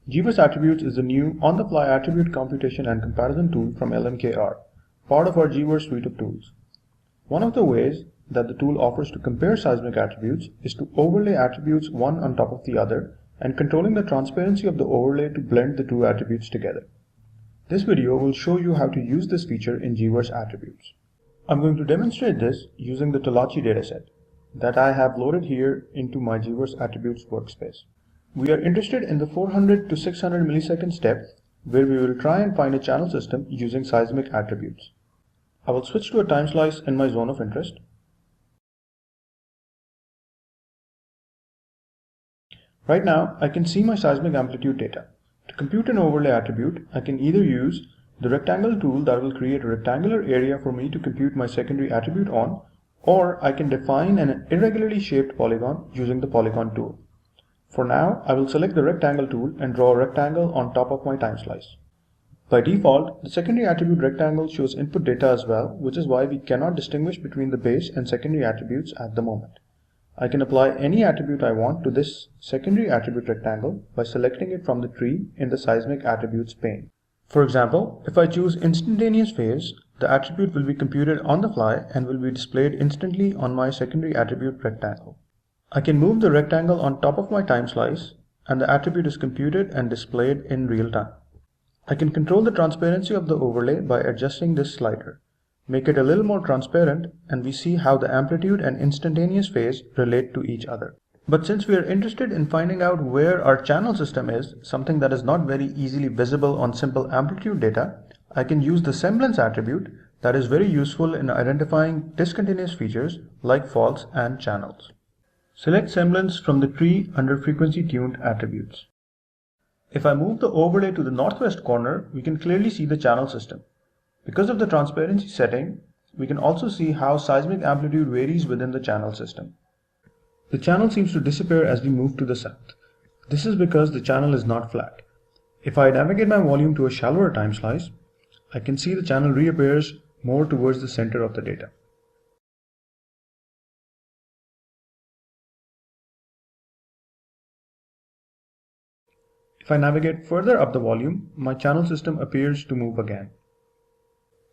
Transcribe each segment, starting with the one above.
GWorks Attributes is the new on-the-fly attribute computation and comparison tool from LMKR, part of our GWorks suite of tools. One of the ways that the tool offers to compare seismic attributes is to overlay attributes one on top of the other and controlling the transparency of the overlay to blend the two attributes together. This video will show you how to use this feature in GWorks Attributes. I'm going to demonstrate this using the Tollachii dataset that I have loaded here into my GWorks Attributes workspace. We are interested in the 400 to 600 millisecond step where we will try and find a channel system using seismic attributes. I will switch to a time slice in my zone of interest. Right now, I can see my seismic amplitude data. To compute an overlay attribute, I can either use the rectangle tool that will create a rectangular area for me to compute my secondary attribute on, or I can define an irregularly shaped polygon using the polygon tool. For now, I will select the rectangle tool and draw a rectangle on top of my time slice. By default, the secondary attribute rectangle shows input data as well, which is why we cannot distinguish between the base and secondary attributes at the moment. I can apply any attribute I want to this secondary attribute rectangle by selecting it from the tree in the seismic attributes pane. For example, if I choose instantaneous phase, the attribute will be computed on the fly and will be displayed instantly on my secondary attribute rectangle. I can move the rectangle on top of my time slice and the attribute is computed and displayed in real time. I can control the transparency of the overlay by adjusting this slider. Make it a little more transparent and we see how the amplitude and instantaneous phase relate to each other. But since we are interested in finding out where our channel system is, something that is not very easily visible on simple amplitude data, I can use the semblance attribute that is very useful in identifying discontinuous features like faults and channels. Select semblance from the tree under frequency tuned attributes. If I move the overlay to the northwest corner, we can clearly see the channel system. Because of the transparency setting, we can also see how seismic amplitude varies within the channel system. The channel seems to disappear as we move to the south. This is because the channel is not flat. If I navigate my volume to a shallower time slice, I can see the channel reappears more towards the center of the data. If I navigate further up the volume, my channel system appears to move again.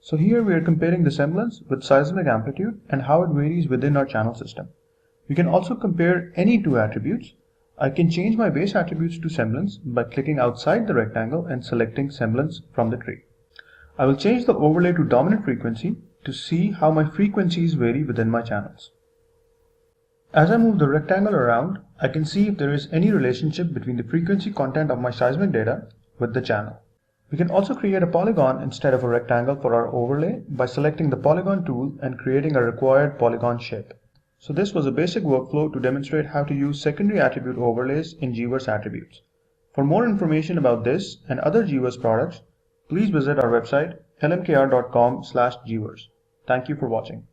So here we are comparing the semblance with seismic amplitude and how it varies within our channel system. We can also compare any two attributes. I can change my base attributes to semblance by clicking outside the rectangle and selecting semblance from the tree. I will change the overlay to dominant frequency to see how my frequencies vary within my channels. As I move the rectangle around, I can see if there is any relationship between the frequency content of my seismic data with the channel. We can also create a polygon instead of a rectangle for our overlay by selecting the polygon tool and creating a required polygon shape. So this was a basic workflow to demonstrate how to use secondary attribute overlays in GWorks Attributes. For more information about this and other GWorks products, please visit our website lmkr.com/GWorks. Thank you for watching.